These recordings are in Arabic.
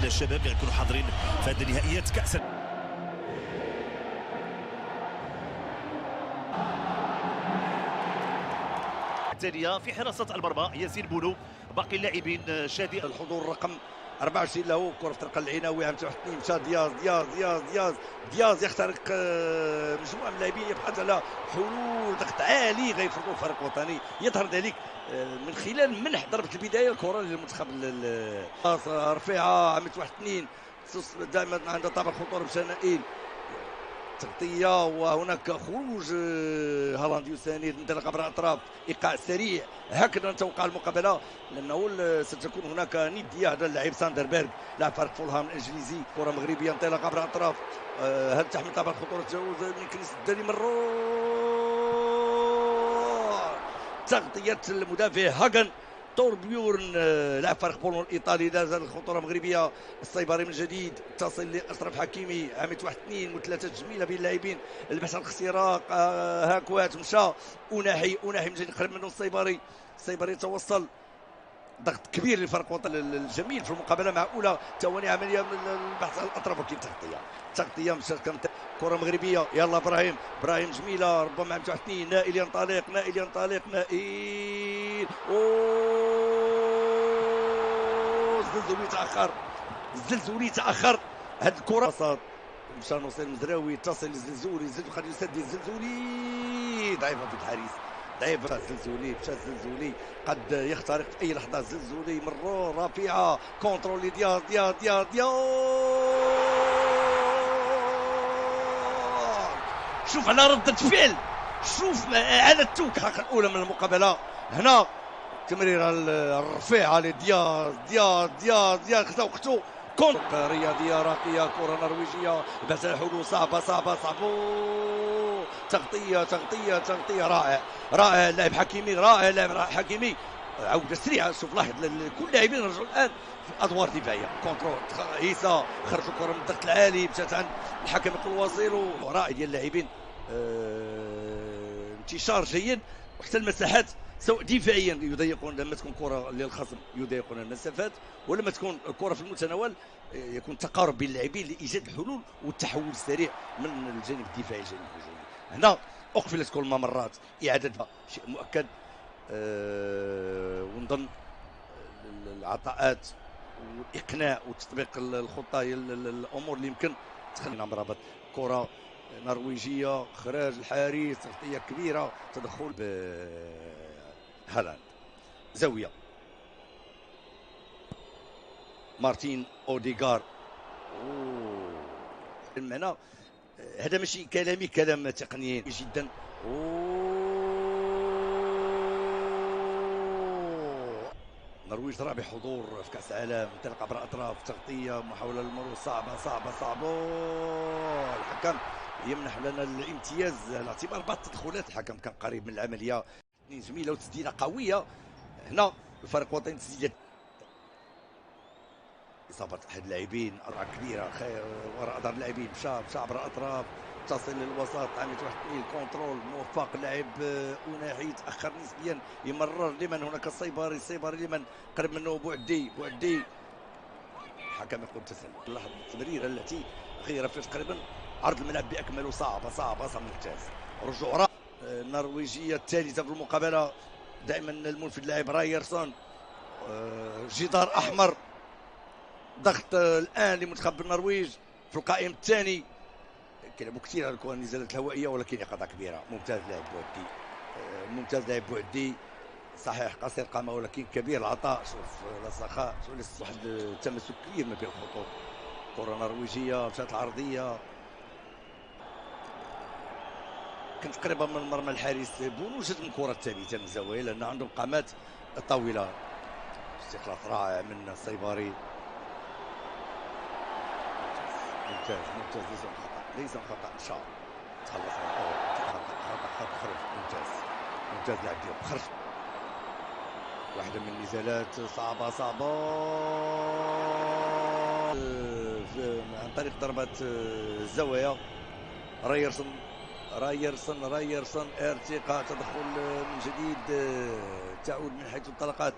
الشباب اللي يكونوا حاضرين في هذه النهائيات كأس التالية. في حراسة المرمى ياسين بونو، باقي اللاعبين شادي. الحضور رقم 24 له كرة في طريق العناوي عم تحتني مشى دياز يخترق مجموعة من اللاعبين يبحث على حلول ضغط عالي غيفرضوا الفريق الوطني. يظهر ذلك من خلال منح ضربة البداية الكرة للمنتخب رفيعة عم تحتني دائما عندها طابع خطورة مشى نائل تغطية وهناك خروج هالاند يساند انطلاق عبر الاطراف ايقاع سريع. هكذا نتوقع المقابله لانه ستكون هناك نديه. هذا اللاعب ساندربيرغ لاعب فريق فولهام الانجليزي. كره مغربيه انطلاق عبر الاطراف. هل تحمل طابع الخطوره تجاوز يمكن يسدد مرور تغطيه المدافع هاغن توربيورن لاعب فريق بولون الايطالي. لا زال الخطوره مغربيه. الصيبري من جديد تصل لاشرف حكيمي عامل واحد اثنين مثلثات جميله بين اللاعبين البحث عن الاختراق. هاكوات مشى اناحي من جديد قريب منه الصيبري يتوصل. ضغط كبير للفريق الوطني الجميل في المقابله مع اولى ثواني عمليه من البحث عن الاطراف ولكن تغطيه مشات كانت كره مغربيه. يلا ابراهيم جميله ربما عم اثنين. نائل ينطلق الزلزولي تاخر هذه الكره. مشى نصير المزراوي تصل للزلزولي قد يسدد الزلزولي ضعيفه في الحارس الزلزولي قد يخترق في اي لحظه. الزلزولي مرور رافعه كونترول دياز شوف على ردة فعل. شوف على التوك الاولى من المقابله. هنا تمريره الرفيعه لدياز خذا وقته. كره رياضيه راقيه كره نرويجيه بس الحلول صعبه تغطيه رائع لاعب حكيمي عوده سريعه. شوف لاحظ كل اللاعبين رجعوا الان في ادوار دفاعيه. كونترول عيسى خرج الكره من الضغط العالي مشات عند الحكم يقول واصل. رائع ديال اللاعبين. انتشار جيد وحتى المساحات سواء دفاعيا يضيقون لما تكون كره للخصم يضيقون المسافات ولما تكون الكره في المتناول يكون تقارب بين اللاعبين لايجاد الحلول والتحول السريع من الجانب الدفاعي للجانب الهجومي. هنا اقفلت كل مرات اعادتها شيء مؤكد. ونظن العطاءات والاقناع وتطبيق الخطه هي الامور اللي يمكن تخلينا مرابط. كره نرويجيه خراج الحارس تغطيه كبيره تدخل هالاند زاويه مارتين اوديغار. المعنى هذا ماشي كلامي كلام تقنيين جدا. النرويج رابع حضور في كاس العالم انطلاق عبر الاطراف تغطيه محاوله للمرور صعبه الحكم يمنح لنا الامتياز على اعتبار بعض التدخلات. الحكم كان قريب من العمليه جميله وتسديده قويه. هنا الفريق الوطني تسديده اصابه احد اللاعبين اضرار كبيره وراء اضرار اللاعبين مشى عبر الاطراف تصل للوسط عم تحتوي الكونترول موفق. لاعب اناحي تاخر نسبيا يمرر لمن هناك الصيبري لمن قرب منه بوعدي الحكم يقول تسلل. لاحظ التمريره التي غير في تقريبا عرض الملعب باكمله صعبه ممتاز. رجوع النرويجيه الثالثه في المقابله دائما المنفذ اللاعب رايرسون. جدار احمر ضغط الان لمنتخب النرويج في القائم الثاني. كلامه كثير على الكره النزالات الهوائيه ولكن يقظه كبيره. ممتاز لاعب بوعدي صحيح قصير قامه ولكن كبير العطاء. شوف السخاء شوف واحد التمسك كبير ما بين الخطوط. كره نرويجيه مشات العرضيه كانت قريبه من مرمى الحارس بونو. جات من الكره الثابته من الزاويه لان عندهم قامات طويله. استخلاص رائع من الصيبري. ممتاز ليس خطا مشى تخلص خطا خرج. ممتاز لاعب ديالو خرج. واحده من النزالات صعبه عن طريق ضربات الزوايا. رايرسون ارتقاء تدخل من جديد تعود من حيث انطلقت.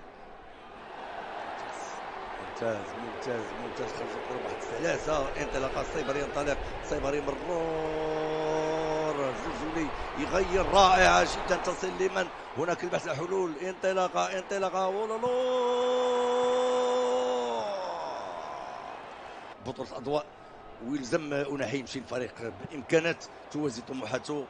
ممتاز ممتاز ممتاز. خرج الكره واحد ثلاثه، انطلاقه السيبري، ينطلق السيبري مرور الزلزولي يغير، رائعه جدا تصل لمن هناك البحث عن حلول، انطلاقه ولولو بطولة الأضواء، ويلزم أناحي يمشي الفريق بإمكانات توازي طموحاته.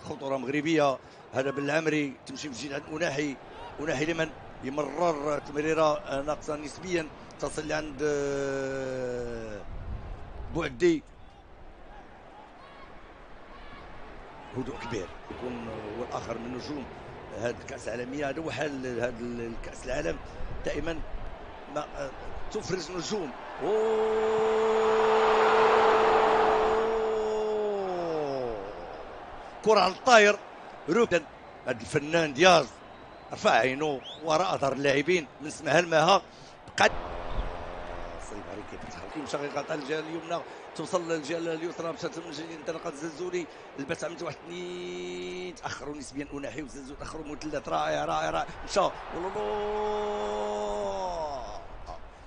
خطورة مغربية، هذا بالعمري تمشي من جهة أناحي، أناحي لمن يمرر تمريرة ناقصة نسبيا تصل عند بوعدي، هدوء كبير يكون هو الآخر من نجوم هذه الكأس العالمية. هذا هو حال هذا الكأس العالم، دائما ما تفرز نجوم. كرة على الطاير روبن، هذا الفنان دياز رفع عينه وراء اثر اللاعبين من سمها الماها، بقى السيبري كيفتح شقيقة على الجهة اليمنى توصل للجهة اليسرى، مشات من جهة انطلاقة الزلزولي، البت عملت واحد اثنين تأخروا نسبيا أناحي والزلزول تأخروا مثلث، رائع مشى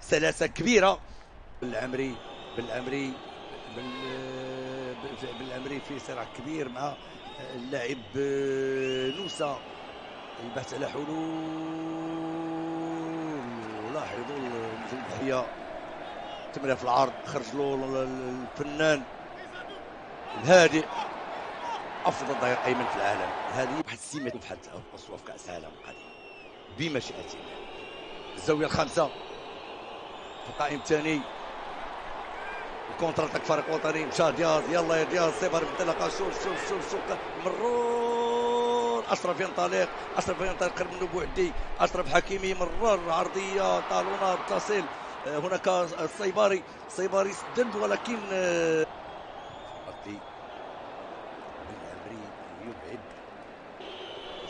سلاسة كبيرة. بالعمري في صراع كبير مع اللاعب نوسة، البحث على حلول. لاحظوا الجمهورية تمرير في العرض، خرج له الفنان الهادئ، افضل ظهير ايمن في العالم. هذه بحال السمات بحال الاسوه في كاس العالم القادم بمشيئه الله. الزاويه الخامسه في القائم الثاني، الكونتر اتاك فريق وطني، مشى دياز، يلا يا دياز، سيبر بانطلاقه، شوف مرور اشرف ينطلق قرب منه بوعدي، اشرف حكيمي مرر عرضيه طالونه تصل، هناك السيباري سدد، ولكن بالعمري يبعد،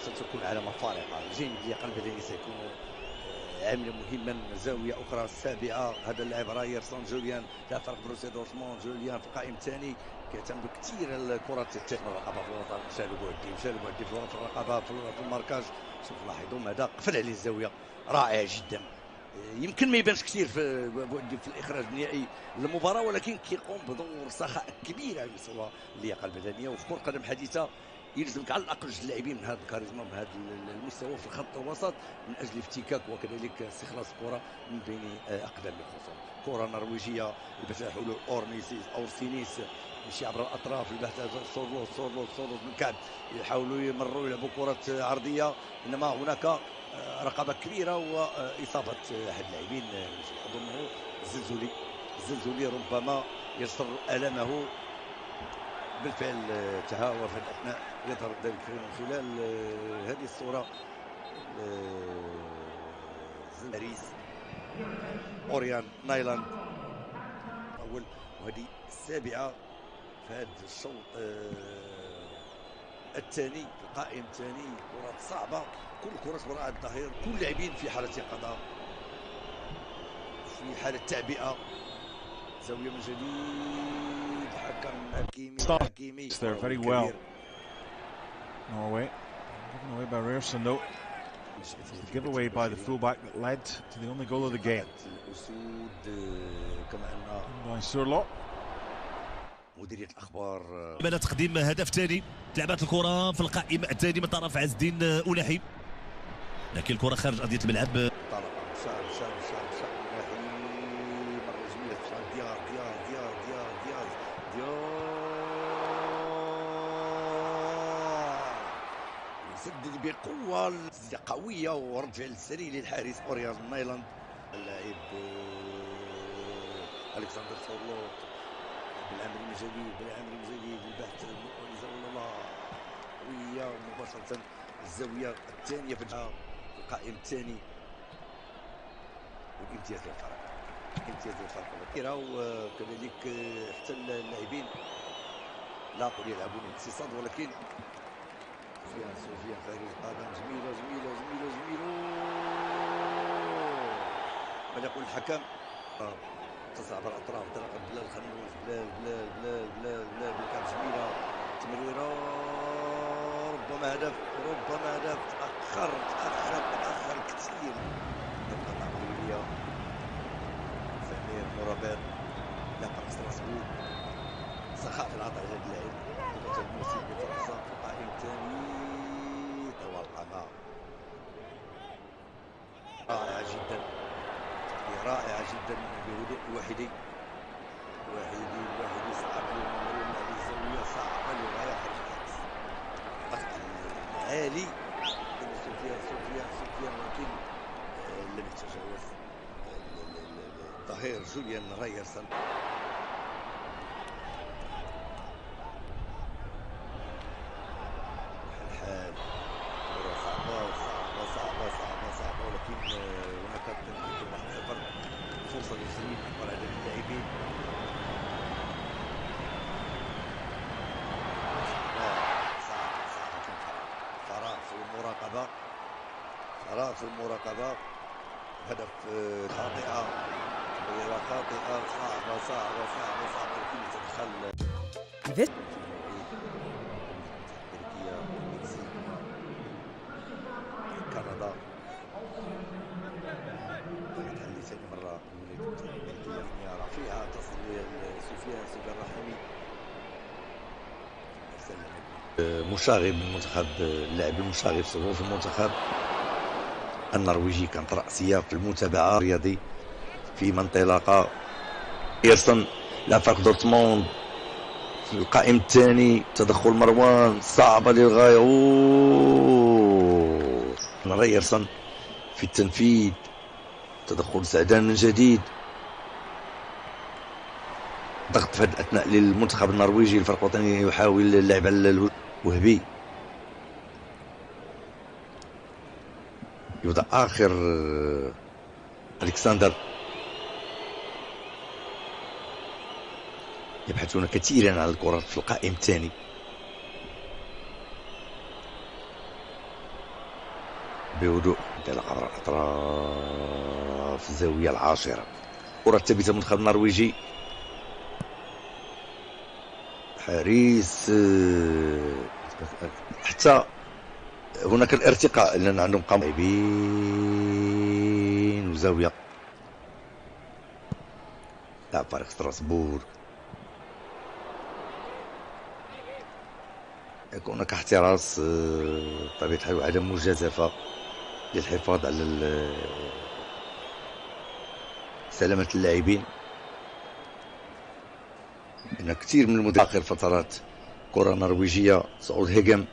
ستكون علامه فارقه. الجانب اللياقه البدني سيكون عاملا مهما. زاويه اخرى السابعه، هذا اللاعب رايرسون جوليان لاعب فريق بروسيا دورتموند. جوليان في القائم الثاني كيعتمد كثير الكرات التقنيه الرقابه في الوطن، مشى له بوعدي في الرقابه في الماركاج. شوف لاحظوا ماذا قفل عليه الزاويه، رائع جدا. يمكن ما يبانش كثير في بوعدي في الاخراج النهائي للمباراه، ولكن كيقوم بدور سخاء كبير على مستوى اللياقه البدنيه. وفي كره قدم حديثه يلزمك على الاقل جوج لاعبين من هذا الكاريزما، من هذا المستوى في الخط الوسط، من اجل الافتكاك وكذلك استخلاص الكره من بين اقدام الخصوم. كره نرويجيه البحث عن حلول، اورسينيس يمشي عبر الاطراف، البحث عن سورلوس من كعب، يحاولوا يمروا يلعبوا كره عرضيه، انما هناك رقابه كبيره واصابه احد اللاعبين اظنه الزلزولي ربما يسر المه بالفعل، تهاوى في الاثناء، يظهر ذلك من خلال هذه الصوره. باريس اوريان نايلاند اول، وهذه السابعه في هذا الشوط الثاني. القائم الثاني كرات صعبه، كل كرات وراء الظهير، كل لاعبين في حاله يقظه، في حاله تعبئه. زاويه من جديد، حكيمي They're very well. Norway given away by Ryerson though. The giveaway by the fullback that led to the only goal of the game. By Surlot. مديرية الأخبار بدأ تقديم هدف ثاني، لعبت الكرة في القائم الثاني من طرف عز الدين أناحي، لكن الكرة خارج أرضية الملعب. مرة جميلة دياز يسدد بقوة قوية، ورد فعل سريع للحارس أوريان نايلاند. اللاعب ألكسندر سورلوت بالعمري من جديد البحث الله قوية مباشرة. الزاوية الثانية في القائم الثاني، وامتياز للفرق كبيرة، وكذلك حتى اللاعبين لاقوا يلعبون باقتصاد، ولكن سفيان خارج القدم، جميلة ماذا يقول الحكم؟ تصعب الاطراف، انطلاقه بلال خنوش، بلال بالكعب، جميله تمريره، ربما هدف تاخر كثير. القطع الشباب لا فرق ستراسبورغ سخاء في العطاء لهذا اللاعب بداية الموسم بفرصة في القائم الثاني توقعها رائعة جدا رائعة جدا بهدوء الوحيدي صعب المرور على الزاوية صعبة للغاية خارج الحبس ضغط عالي من سفيان ولكن لم يتجاوز الظهير جوليان رايرسون الحال كرة صعبة ولكن هناك تنفيذ 1-0 فرصة لتسليم أكبر عدد اللاعبين فراغ في المراقبة هدف خاطئة تمريرة خاطئة صعبة لكن يتدخل تركيا المكسيك كندا تحلي ثاني مرة الولايات المتحدة الأمريكية رفيعة تصل سفيان رحيمي مشاغب المنتخب اللاعب المشاغب في المنتخب النرويجي كانت رأسية في المتابعة الرياضي في منطلقة إيرسون لا فرق دورتموند في القائم الثاني تدخل مروان صعبة للغاية رايرسون في التنفيذ تدخل سعدان من جديد ضغط في هذه الأثناء للمنتخب النرويجي الفريق الوطني يحاول اللعب على الوهبي يبدأ آخر ألكسندر يبحثون كثيرا عن الكرة في القائم الثاني بهدوء انطلاق عبر الأطراف الزاوية العاشرة كرة ثابتة المنتخب النرويجي حريص حتى هناك الارتقاء لأن عندهم لاعبين وزاوية لاعب فريق ستراسبورغ يكون هناك احتراس بطبيعة الحال وعدم مجازفة للحفاظ على سلامة اللاعبين ان كثير من المدافعين اخر فترات كرة نرويجية صعود هيجم